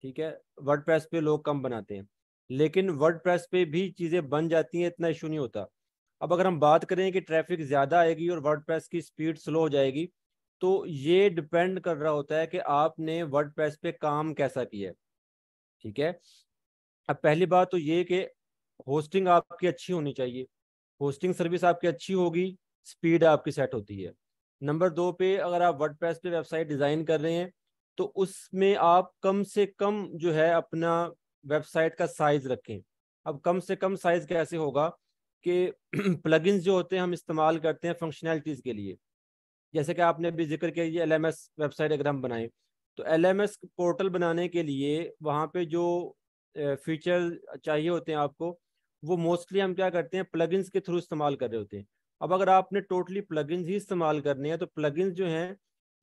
ठीक है। वर्डप्रेस पे लोग कम बनाते हैं, लेकिन वर्डप्रेस पे भी चीज़ें बन जाती हैं, इतना इशू नहीं होता। अब अगर हम बात करें कि ट्रैफिक ज़्यादा आएगी और वर्डप्रेस की स्पीड स्लो हो जाएगी, तो ये डिपेंड कर रहा होता है कि आपने वर्डप्रेस पे काम कैसा किया है, ठीक है। अब पहली बात तो ये कि होस्टिंग आपकी अच्छी होनी चाहिए। होस्टिंग सर्विस आपकी अच्छी होगी, स्पीड आपकी सेट होती है। नंबर दो पे, अगर आप वर्डप्रेस पे वेबसाइट डिज़ाइन कर रहे हैं, तो उसमें आप कम से कम जो है अपना वेबसाइट का साइज रखें। अब कम से कम साइज कैसे होगा कि प्लगइन्स जो होते हैं हम इस्तेमाल करते हैं फंक्शनैलिटीज़ के लिए, जैसे कि आपने भी जिक्र किया, ये एलएमएस वेबसाइट अगर हम बनाएं, तो एलएमएस पोर्टल बनाने के लिए वहाँ पे जो फीचर चाहिए होते हैं आपको, वो मोस्टली हम क्या करते हैं, प्लगइन्स के थ्रू इस्तेमाल कर रहे होते हैं। अब अगर आपने टोटली प्लगइन्स ही इस्तेमाल करने हैं, तो प्लगइन्स जो हैं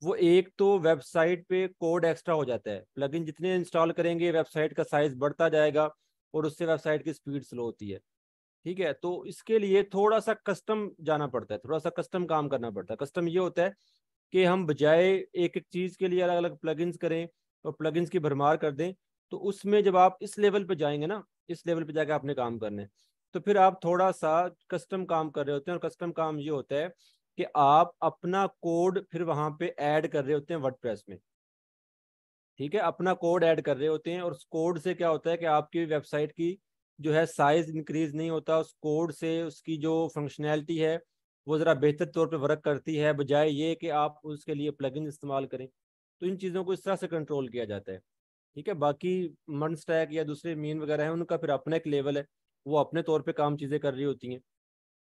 वो एक तो वेबसाइट पे कोड एक्स्ट्रा हो जाता है। प्लगइन जितने इंस्टॉल करेंगे वेबसाइट का साइज बढ़ता जाएगा और उससे वेबसाइट की स्पीड स्लो होती है, ठीक है। तो इसके लिए थोड़ा सा कस्टम जाना पड़ता है, थोड़ा सा कस्टम काम करना पड़ता है। कस्टम ये होता है कि हम बजाय एक एक चीज़ के लिए अलग अलग प्लगइन्स करें और प्लगइन्स की भरमार कर दें, तो उसमें जब आप इस लेवल पे जाएंगे ना, इस लेवल पे जाके आपने काम करना है, तो फिर आप थोड़ा सा कस्टम काम कर रहे होते हैं। और कस्टम काम ये होता है कि आप अपना कोड फिर वहां पे ऐड कर रहे होते हैं वर्डप्रेस में, ठीक है। अपना कोड ऐड कर रहे होते हैं और उस कोड से क्या होता है कि आपकी वेबसाइट की जो है साइज इंक्रीज नहीं होता, उस कोड से उसकी जो फंक्शनैलिटी है वो ज़रा बेहतर तौर पे वर्क करती है, बजाय ये कि आप उसके लिए प्लगइन इस्तेमाल करें। तो इन चीज़ों को इस तरह से कंट्रोल किया जाता है, ठीक है। बाकी मन स्टैक या दूसरे मीन वगैरह है, उनका फिर अपना एक लेवल है, वो अपने तौर पे काम चीज़ें कर रही होती हैं,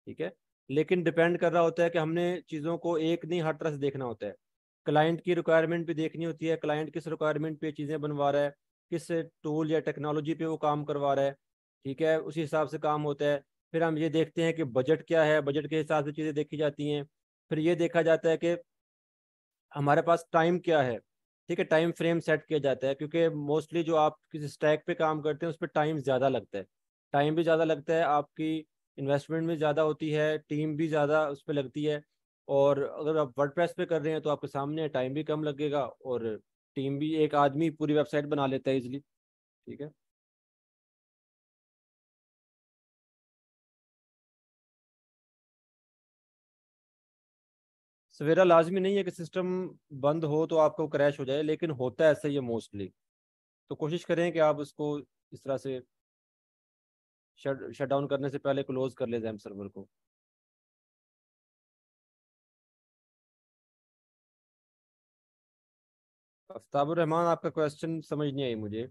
ठीक है। लेकिन डिपेंड कर रहा होता है कि हमने चीज़ों को एक नहीं हर तरह से देखना होता है। क्लाइंट की रिक्वायरमेंट भी देखनी होती है, क्लाइंट किस रिक्वायरमेंट पे चीज़ें बनवा रहा है, किस टूल या टेक्नोलॉजी पे वो काम करवा रहा है, ठीक है, उसी हिसाब से काम होता है। फिर हम ये देखते हैं कि बजट क्या है, बजट के हिसाब से चीज़ें देखी जाती हैं। फिर ये देखा जाता है कि हमारे पास टाइम क्या है, ठीक है, टाइम फ्रेम सेट किया जाता है, क्योंकि मोस्टली जो आप किसी स्टैक पे काम करते हैं उस पर टाइम ज़्यादा लगता है। टाइम भी ज़्यादा लगता है, आपकी इन्वेस्टमेंट भी ज़्यादा होती है, टीम भी ज़्यादा उस पर लगती है। और अगर आप वर्डप्रेस पे कर रहे हैं तो आपके सामने टाइम भी कम लगेगा और टीम भी, एक आदमी पूरी वेबसाइट बना लेता है इजिली, ठीक है। सवेरा लाजमी नहीं है कि सिस्टम बंद हो तो आपको क्रैश हो जाए, लेकिन होता है ऐसा ही है मोस्टली। तो कोशिश करें कि आप उसको इस तरह से शट डाउन करने से पहले क्लोज कर ले जैम सर्वर को। आफ्ताबुर रहमान, आपका क्वेश्चन समझ नहीं आई मुझे।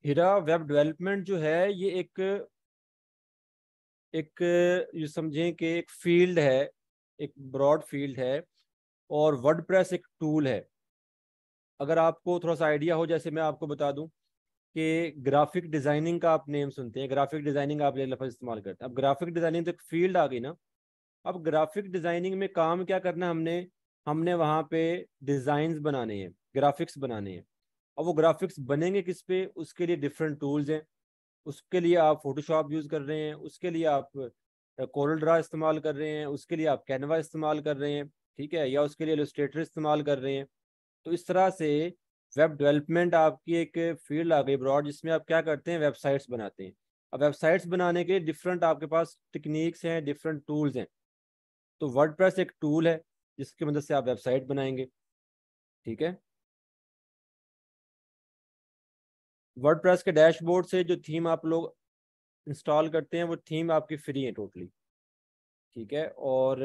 हीरा वेब डेवलपमेंट जो है ये एक ये समझें कि एक फील्ड है, एक ब्रॉड फील्ड है, और वर्डप्रेस एक टूल है। अगर आपको थोड़ा सा आइडिया हो, जैसे मैं आपको बता दूं कि ग्राफिक डिजाइनिंग का आप नेम सुनते हैं, ग्राफिक डिजाइनिंग आप ये लफ्ज इस्तेमाल करते हैं। अब ग्राफिक डिजाइनिंग तो एक फील्ड आ गई ना। अब ग्राफिक डिजाइनिंग में काम क्या करना है हमने, हमने वहां पे डिजाइन्स बनाने हैं, ग्राफिक्स बनाने हैं। अब वो ग्राफिक्स बनेंगे किस पे, उसके लिए डिफरेंट टूल्स हैं। उसके लिए आप फोटोशॉप यूज कर रहे हैं, उसके लिए आप कोरल ड्रा इस्तेमाल कर रहे हैं, उसके लिए आप कैनवा इस्तेमाल कर रहे हैं, ठीक है, या उसके लिए इलस्ट्रेटर इस्तेमाल कर रहे हैं। तो इस तरह से वेब डेवलपमेंट आपकी एक फील्ड आ गई ब्रॉड, जिसमें आप क्या करते हैं, वेबसाइट्स बनाते हैं। अब वेबसाइट्स बनाने के लिए डिफरेंट आपके पास टेक्निक्स हैं, डिफरेंट टूल्स हैं। तो वर्डप्रेस एक टूल है जिसकी मदद से आप वेबसाइट बनाएंगे। ठीक है। वर्डप्रेस के डैशबोर्ड से जो थीम आप लोग इंस्टॉल करते हैं वो थीम आपकी फ्री है टोटली। ठीक है। और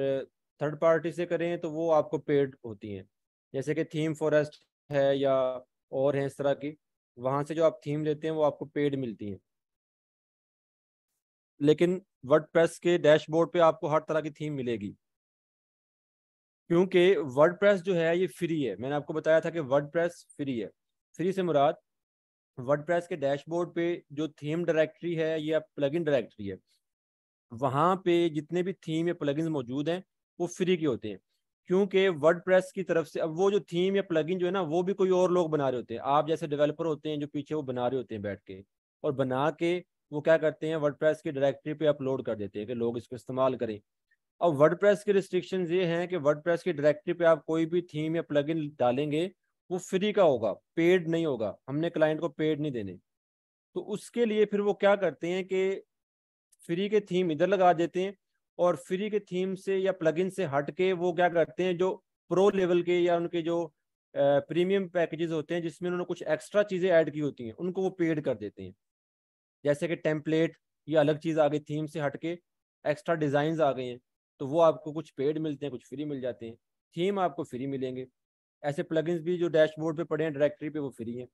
थर्ड पार्टी से करें तो वो आपको पेड होती हैं, जैसे कि थीम फॉरेस्ट है या और हैं इस तरह की। वहाँ से जो आप थीम लेते हैं वो आपको पेड मिलती हैं। लेकिन वर्डप्रेस के डैशबोर्ड पे आपको हर तरह की थीम मिलेगी, क्योंकि वर्डप्रेस जो है ये फ्री है। मैंने आपको बताया था कि वर्डप्रेस फ्री है। फ्री से मुराद वर्डप्रेस के डैशबोर्ड पे जो थीम डायरेक्टरी है या प्लगइन डायरेक्टरी है, वहाँ पे जितने भी थीम या प्लगइन्स मौजूद हैं वो फ्री के होते हैं। क्योंकि वर्डप्रेस की तरफ से अब वो जो थीम या प्लगइन जो है ना, वो भी कोई और लोग बना रहे होते हैं। आप जैसे डेवलपर होते हैं जो पीछे वो बना रहे होते हैं बैठ के, और बना के वो क्या करते हैं, वर्डप्रेस की डायरेक्टरी पे अपलोड कर देते हैं कि लोग इसको इस्तेमाल करें। अब वर्डप्रेस के रिस्ट्रिक्शंस ये हैं कि वर्डप्रेस की डायरेक्टरी पे आप कोई भी थीम या प्लगइन डालेंगे वो फ्री का होगा, पेड नहीं होगा। हमने क्लाइंट को पेड नहीं देने। तो उसके लिए फिर वो क्या करते हैं कि फ्री के थीम इधर लगा देते हैं, और फ्री के थीम से या प्लगइन से हट के वो क्या करते हैं, जो प्रो लेवल के या उनके जो प्रीमियम पैकेजेस होते हैं जिसमें उन्होंने कुछ एक्स्ट्रा चीज़ें ऐड की होती हैं, उनको वो पेड कर देते हैं। जैसे कि टेम्पलेट, ये अलग चीज़ आ गई थीम से हट के, एक्स्ट्रा डिज़ाइन आ गए हैं, तो वो आपको कुछ पेड मिलते हैं, कुछ फ्री मिल जाते हैं। थीम आपको फ्री मिलेंगे। ऐसे प्लगइन्स भी जो डैशबोर्ड पे पड़े हैं डायरेक्टरी पे, वो फ्री हैं।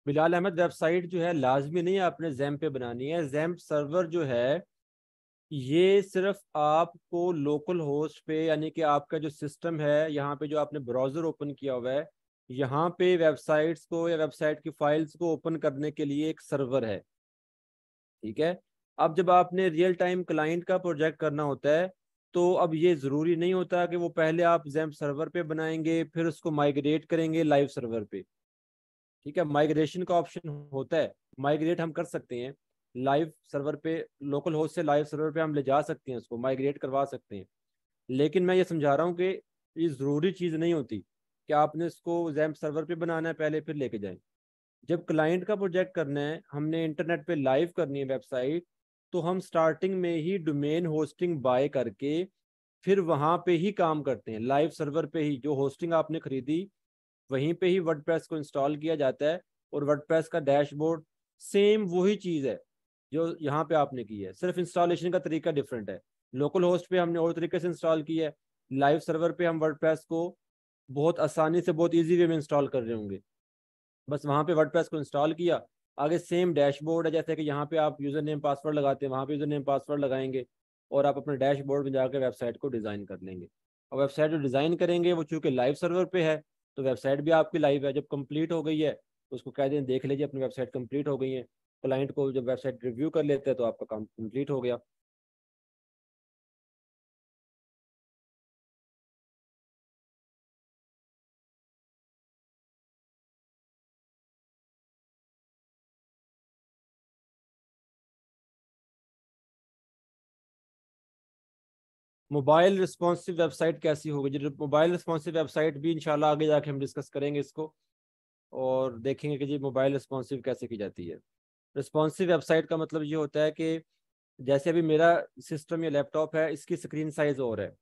बिलाल अहमद, वेबसाइट जो है लाजमी नहीं है आपने जैम पे बनानी है। जैम सर्वर जो है ये सिर्फ आपको लोकल होस्ट पे, यानी कि आपका जो सिस्टम है यहाँ पे जो आपने ब्राउजर ओपन किया हुआ है, यहाँ पे वेबसाइट्स को या वेबसाइट की फाइल्स को ओपन करने के लिए एक सर्वर है। ठीक है। अब जब आपने रियल टाइम क्लाइंट का प्रोजेक्ट करना होता है, तो अब ये ज़रूरी नहीं होता कि वो पहले आप जैम सर्वर पे बनाएंगे फिर उसको माइग्रेट करेंगे लाइव सर्वर पे। ठीक है। माइग्रेशन का ऑप्शन होता है, माइग्रेट हम कर सकते हैं लाइव सर्वर पे, लोकल होस्ट से लाइव सर्वर पे हम ले जा सकते हैं, उसको माइग्रेट करवा सकते हैं। लेकिन मैं ये समझा रहा हूँ कि ये ज़रूरी चीज़ नहीं होती कि आपने इसको जैम सर्वर पे बनाना है पहले फिर लेके जाएं। जब क्लाइंट का प्रोजेक्ट करना है, हमने इंटरनेट पे लाइव करनी है वेबसाइट, तो हम स्टार्टिंग में ही डोमेन होस्टिंग बाय करके फिर वहां पे ही काम करते हैं, लाइव सर्वर पे ही जो होस्टिंग आपने खरीदी वहीं पे ही वर्डप्रेस को इंस्टॉल किया जाता है। और वर्डप्रेस का डैशबोर्ड सेम वही चीज़ है जो यहाँ पे आपने की है, सिर्फ इंस्टॉलेशन का तरीका डिफरेंट है। लोकल होस्ट पे हमने और तरीके से इंस्टॉल किया है, लाइव सर्वर पे हम वर्डप्रेस को बहुत आसानी से, बहुत ईजी वे में इंस्टॉल कर रहे होंगे। बस वहाँ पे वर्डप्रेस को इंस्टॉल किया, आगे सेम डैशबोर्ड है, जैसे कि यहाँ पे आप यूज़र नेम पासवर्ड लगाते हैं वहाँ पे यूज़र नेम पासवर्ड लगाएंगे, और आप अपने डैशबोर्ड में जाकर वेबसाइट को डिज़ाइन कर लेंगे। और वेबसाइट जो डिज़ाइन करेंगे वो चूँकि लाइव सर्वर पे है, तो वेबसाइट भी आपकी लाइव है। जब कंप्लीट हो गई है तो उसको कह दें देख लीजिए अपनी वेबसाइट कंप्लीट हो गई है। क्लाइंट को जब वेबसाइट रिव्यू कर लेते हैं तो आपका काम कंप्लीट हो गया। मोबाइल रिस्पॉन्सिव वेबसाइट कैसी होगी, जो मोबाइल रिस्पॉन्सिव वेबसाइट भी इंशाल्लाह आगे जाके हम डिस्कस करेंगे इसको, और देखेंगे कि जी मोबाइल रिस्पॉन्सिव कैसे की जाती है। रिस्पॉन्सिव वेबसाइट का मतलब ये होता है कि जैसे अभी मेरा सिस्टम या लैपटॉप है, इसकी स्क्रीन साइज और है,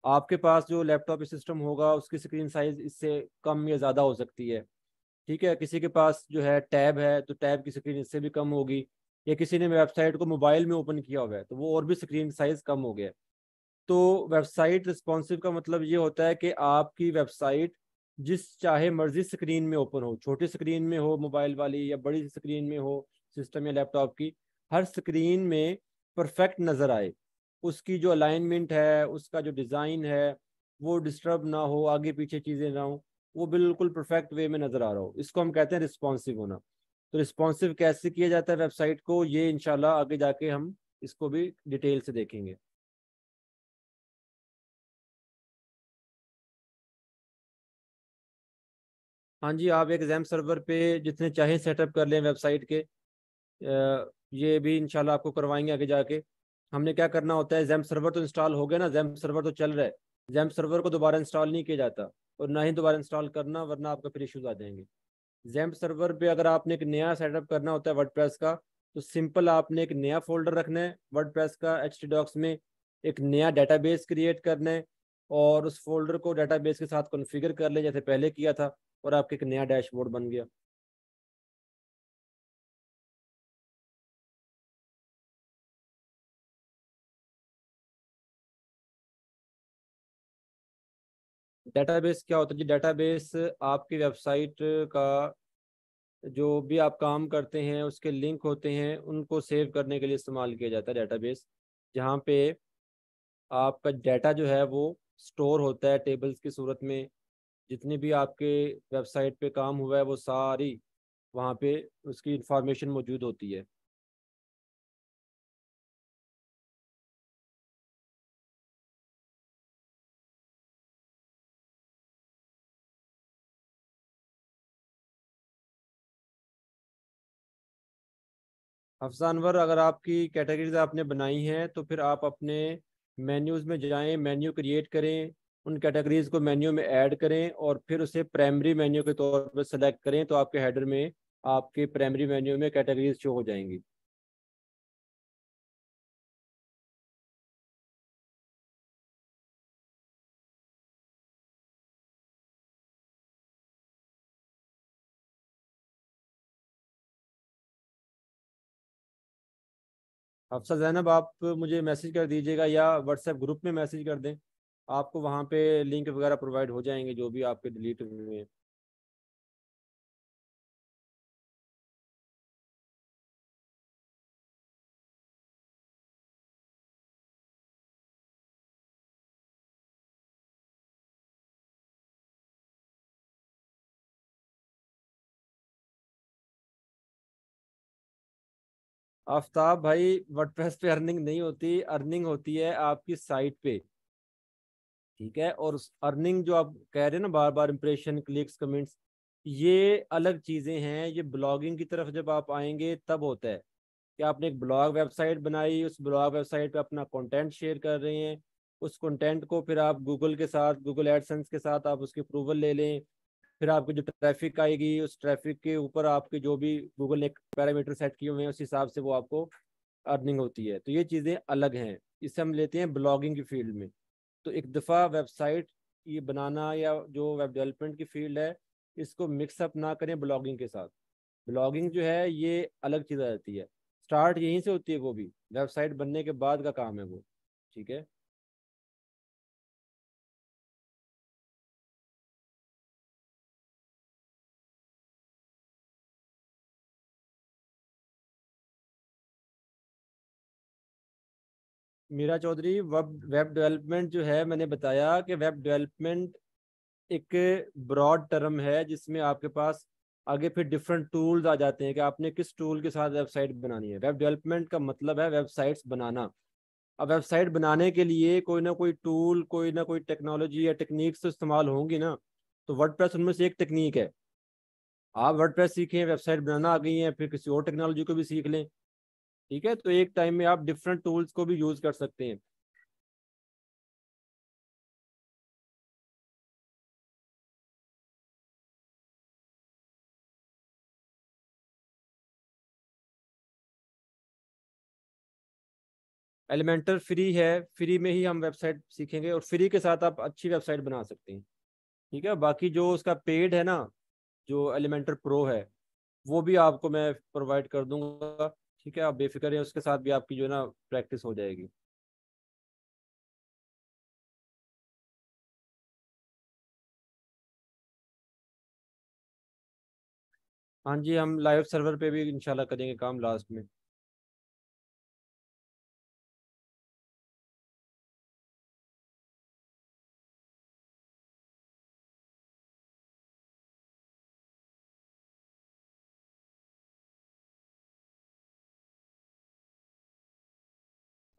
आपके पास जो लैपटॉप या सिस्टम होगा उसकी स्क्रीन साइज इससे कम या ज़्यादा हो सकती है। ठीक है। किसी के पास जो है टैब है तो टैब की स्क्रीन इससे भी कम होगी, या किसी ने वेबसाइट को मोबाइल में ओपन किया हुआ है तो वो और भी स्क्रीन साइज कम हो गया। तो वेबसाइट रिस्पॉन्सिव का मतलब ये होता है कि आपकी वेबसाइट जिस चाहे मर्जी स्क्रीन में ओपन हो, छोटी स्क्रीन में हो मोबाइल वाली या बड़ी स्क्रीन में हो सिस्टम या लैपटॉप की, हर स्क्रीन में परफेक्ट नज़र आए। उसकी जो अलाइनमेंट है, उसका जो डिज़ाइन है, वो डिस्टर्ब ना हो, आगे पीछे चीज़ें ना हो, वो बिल्कुल परफेक्ट वे में नज़र आ रहा हो, इसको हम कहते हैं रिस्पॉन्सिव होना। तो रिस्पॉन्सिव कैसे किया जाता है वेबसाइट को, ये इंशाल्लाह आगे जाके हम इसको भी डिटेल से देखेंगे। हाँ जी, आप एक XAMPP सर्वर पे जितने चाहें सेटअप कर लें वेबसाइट के। ये भी इंशाल्लाह आपको करवाएंगे आगे जाके। हमने क्या करना होता है, XAMPP सर्वर तो इंस्टॉल हो गया ना, XAMPP सर्वर तो चल रहा है। XAMPP सर्वर को दोबारा इंस्टॉल नहीं किया जाता, और ना ही दोबारा इंस्टॉल करना, वरना आपका फिर इश्यूज आ जाएंगे। XAMPP सर्वर पे अगर आपने एक नया सेटअप करना होता है वर्डप्रेस का, तो सिंपल आपने एक नया फोल्डर रखना है वर्डप्रेस का htdocs में, एक नया डेटाबेस क्रिएट करना है, और उस फोल्डर को डेटाबेस के साथ कॉन्फ़िगर कर ले जैसे पहले किया था, और आपके एक नया डैशबोर्ड बन गया। डेटाबेस क्या होता है जी? डेटाबेस आपकी वेबसाइट का जो भी आप काम करते हैं उसके लिंक होते हैं, उनको सेव करने के लिए इस्तेमाल किया जाता है डेटाबेस। जहाँ पे आपका डाटा जो है वो स्टोर होता है टेबल्स की सूरत में। जितनी भी आपके वेबसाइट पे काम हुआ है वो सारी वहाँ पे उसकी इंफॉर्मेशन मौजूद होती है। अफसानवर, अगर आपकी कैटेगरीज आपने बनाई हैं तो फिर आप अपने मेन्यूज़ में जाएं, मेन्यू क्रिएट करें, उन कैटेगरीज को मेन्यू में ऐड करें, और फिर उसे प्राइमरी मेन्यू के तौर पर सेलेक्ट करें, तो आपके हेडर में आपके प्राइमरी मेन्यू में कैटेगरीज शो हो जाएंगी। अफसर जैनब, आप मुझे मैसेज कर दीजिएगा या व्हाट्सएप ग्रुप में मैसेज कर दें, आपको वहाँ पे लिंक वगैरह प्रोवाइड हो जाएंगे जो भी आपके डिलीट हुए हैं। आफ्ताब भाई, वर्डप्रेस पे अर्निंग नहीं होती, अर्निंग होती है आपकी साइट पे। ठीक है, और अर्निंग जो आप कह रहे हैं ना बार बार, इंप्रेशन, क्लिक्स, कमेंट्स, ये अलग चीजें हैं। ये ब्लॉगिंग की तरफ जब आप आएंगे तब होता है कि आपने एक ब्लॉग वेबसाइट बनाई, उस ब्लॉग वेबसाइट पे अपना कंटेंट शेयर कर रहे हैं। उस कंटेंट को फिर आप गूगल के साथ, गूगल एडसेंस के साथ आप उसकी अप्रूवल ले लें। फिर आपकी जो ट्रैफिक आएगी, उस ट्रैफिक के ऊपर आपके जो भी गूगल ने पैरामीटर सेट किए हुए हैं, उस हिसाब से वो आपको अर्निंग होती है। तो ये चीज़ें अलग हैं, इसे हम लेते हैं ब्लॉगिंग की फील्ड में। तो एक दफ़ा वेबसाइट ये बनाना या जो वेब डेवलपमेंट की फील्ड है, इसको मिक्सअप ना करें ब्लॉगिंग के साथ। ब्लॉगिंग जो है ये अलग चीज़ आ जाती है, स्टार्ट यहीं से होती है, वो भी वेबसाइट बनने के बाद का काम है वो। ठीक है। Meera Chaudhary, web web development जो है, मैंने बताया कि वेब डेवलपमेंट एक ब्रॉड टर्म है जिसमें आपके पास आगे फिर डिफरेंट टूल्स आ जाते हैं कि आपने किस टूल के साथ वेबसाइट बनानी है। वेब डेवलपमेंट का मतलब है वेबसाइट्स बनाना। अब वेबसाइट बनाने के लिए कोई ना कोई टूल, कोई ना कोई टेक्नोलॉजी या टेक्निक्स तो इस्तेमाल होंगी ना। तो वर्डप्रेस उनमें से एक टेक्निक है। आप वर्डप्रेस सीखें, वेबसाइट बनाना आ गई है, फिर किसी और टेक्नोलॉजी को भी सीख लें। ठीक है, तो एक टाइम में आप डिफरेंट टूल्स को भी यूज कर सकते हैं। एलिमेंटर फ्री है, फ्री में ही हम वेबसाइट सीखेंगे, और फ्री के साथ आप अच्छी वेबसाइट बना सकते हैं। ठीक है, बाकी जो उसका पेड है ना, जो एलिमेंटर प्रो है, वो भी आपको मैं प्रोवाइड कर दूंगा। ठीक है, आप बेफिक्र हैं, उसके साथ भी आपकी जो है ना प्रैक्टिस हो जाएगी। हाँ जी, हम लाइव सर्वर पे भी इंशाल्लाह करेंगे काम लास्ट में।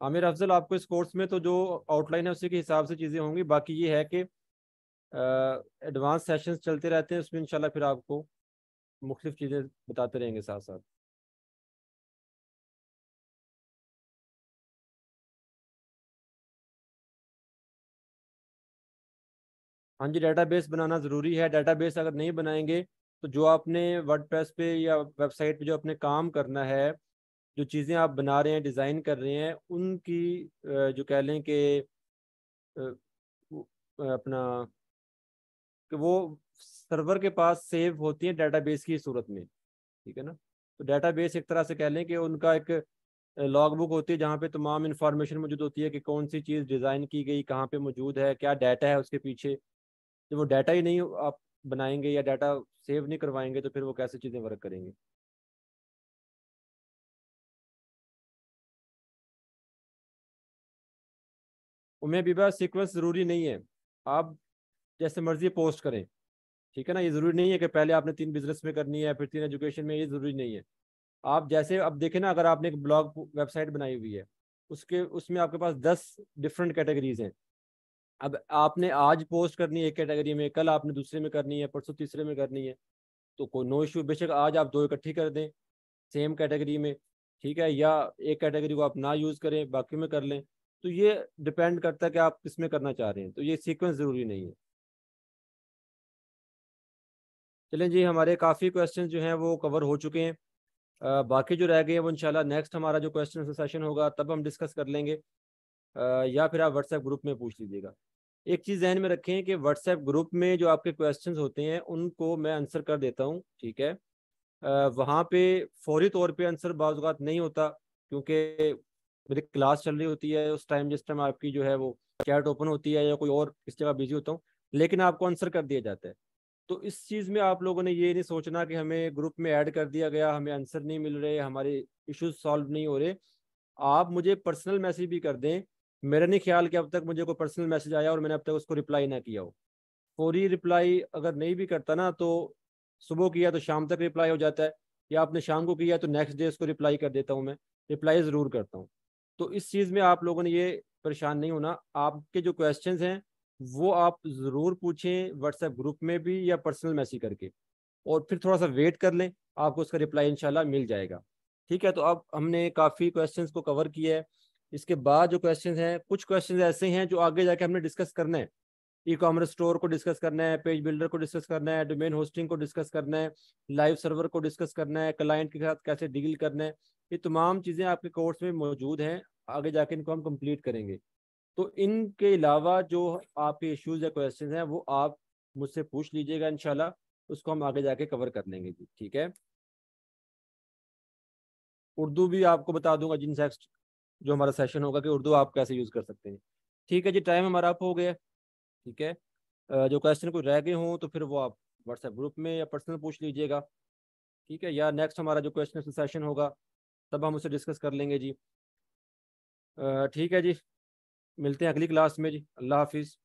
आमिर अफजल, आपको इस कोर्स में तो जो आउटलाइन है उसी के हिसाब से चीज़ें होंगी। बाकी ये है कि एडवांस सेशंस चलते रहते हैं, उसमें इंशाल्लाह फिर आपको मुख्तलिफ चीज़ें बताते रहेंगे साथ साथ। हाँ जी, डेटाबेस बनाना ज़रूरी है। डेटाबेस अगर नहीं बनाएंगे तो जो आपने वर्डप्रेस पे या वेबसाइट पे जो अपने काम करना है, जो चीज़ें आप बना रहे हैं, डिज़ाइन कर रहे हैं, उनकी जो कह लें कि अपना कि वो सर्वर के पास सेव होती है डेटाबेस की सूरत में। ठीक है ना। तो डेटाबेस एक तरह से कह लें कि उनका एक लॉग बुक होती है जहाँ पे तमाम इंफॉर्मेशन मौजूद होती है कि कौन सी चीज़ डिज़ाइन की गई, कहाँ पे मौजूद है, क्या डाटा है उसके पीछे। जब वो डाटा ही नहीं आप बनाएंगे या डाटा सेव नहीं करवाएंगे तो फिर वो कैसे चीज़ें वर्क करेंगे। उनमें भी बस सीक्वेंस ज़रूरी नहीं है। आप जैसे मर्जी पोस्ट करें। ठीक है ना। ये ज़रूरी नहीं है कि पहले आपने 3 बिजनेस में करनी है फिर 3 एजुकेशन में, ये ज़रूरी नहीं है। आप जैसे अब देखें ना, अगर आपने एक ब्लॉग वेबसाइट बनाई हुई है, उसके उसमें आपके पास 10 डिफरेंट कैटेगरीज हैं। अब आपने आज पोस्ट करनी है एक कैटेगरी में, कल आपने दूसरे में करनी है, परसों तीसरे में करनी है। तो कोई नो इशू, बेशक आज आप दो इकट्ठी कर दें सेम कैटेगरी में। ठीक है। या एक कैटेगरी को आप ना यूज़ करें, बाकी में कर लें। तो ये डिपेंड करता है कि आप किस में करना चाह रहे हैं। तो ये सीक्वेंस ज़रूरी नहीं है। चलें जी, हमारे काफ़ी क्वेश्चन जो हैं वो कवर हो चुके हैं। बाकी जो रह गए हैं वो इंशाल्लाह नेक्स्ट हमारा जो क्वेश्चन सेशन होगा तब हम डिस्कस कर लेंगे। या फिर आप व्हाट्सएप ग्रुप में पूछ लीजिएगा। एक चीज़ ध्यान में रखें कि व्हाट्सएप ग्रुप में जो आपके क्वेश्चंस होते हैं उनको मैं आंसर कर देता हूँ। ठीक है। वहाँ पे फौरी तौर पे आंसर बाज़ औक़ात नहीं होता, क्योंकि मेरी क्लास चल रही होती है उस टाइम, जिस टाइम आपकी जो है वो चैट ओपन होती है या कोई और इस जगह बिजी होता हूँ, लेकिन आपको आंसर कर दिया जाता है। तो इस चीज़ में आप लोगों ने ये नहीं सोचना कि हमें ग्रुप में ऐड कर दिया गया, हमें आंसर नहीं मिल रहे, हमारे इश्यूज सॉल्व नहीं हो रहे। आप मुझे पर्सनल मैसेज भी कर दें। मेरा नहीं ख्याल कि अब तक मुझे कोई पर्सनल मैसेज आया और मैंने अब तक उसको रिप्लाई ना किया हो। फौरी रिप्लाई अगर नहीं भी करता ना, तो सुबह किया तो शाम तक रिप्लाई हो जाता है, या आपने शाम को किया तो नेक्स्ट डे उसको रिप्लाई कर देता हूँ मैं। रिप्लाई ज़रूर करता हूँ। तो इस चीज़ में आप लोगों ने ये परेशान नहीं होना। आपके जो क्वेश्चंस हैं वो आप ज़रूर पूछें व्हाट्सएप ग्रुप में भी या पर्सनल मैसेज करके, और फिर थोड़ा सा वेट कर लें, आपको उसका रिप्लाई इंशाल्लाह मिल जाएगा। ठीक है। तो अब हमने काफ़ी क्वेश्चंस को कवर किया है। इसके बाद जो क्वेश्चंस हैं, कुछ क्वेश्चंस ऐसे हैं जो आगे जाके हमने डिस्कस करना है। ई कॉमर्स स्टोर को डिस्कस करना है, पेज बिल्डर को डिस्कस करना है, डोमेन होस्टिंग को डिस्कस करना है, लाइव सर्वर को डिस्कस करना है, क्लाइंट के साथ कैसे डील करना है। ये तमाम चीज़ें आपके कोर्स में मौजूद हैं। आगे जाके इनको हम कंप्लीट करेंगे। तो इनके अलावा जो आपके इश्यूज या क्वेश्चन हैं वो आप मुझसे पूछ लीजिएगा इंशाल्लाह। उसको हम आगे जाके कवर कर लेंगे जी। ठीक है। उर्दू भी आपको बता दूंगा जिन नेक्स्ट जो हमारा सेशन होगा कि उर्दू आप कैसे यूज़ कर सकते हैं। ठीक है जी, टाइम हमारा अप हो गया। ठीक है। जो क्वेश्चन कोई रह गए हों तो फिर वो आप व्हाट्सएप ग्रुप में या पर्सनल पूछ लीजिएगा। ठीक है। या नेक्स्ट हमारा जो क्वेश्चन सेशन होगा तब हम उसे डिस्कस कर लेंगे जी। ठीक है जी। मिलते हैं अगली क्लास में जी। अल्लाह हाफिज़।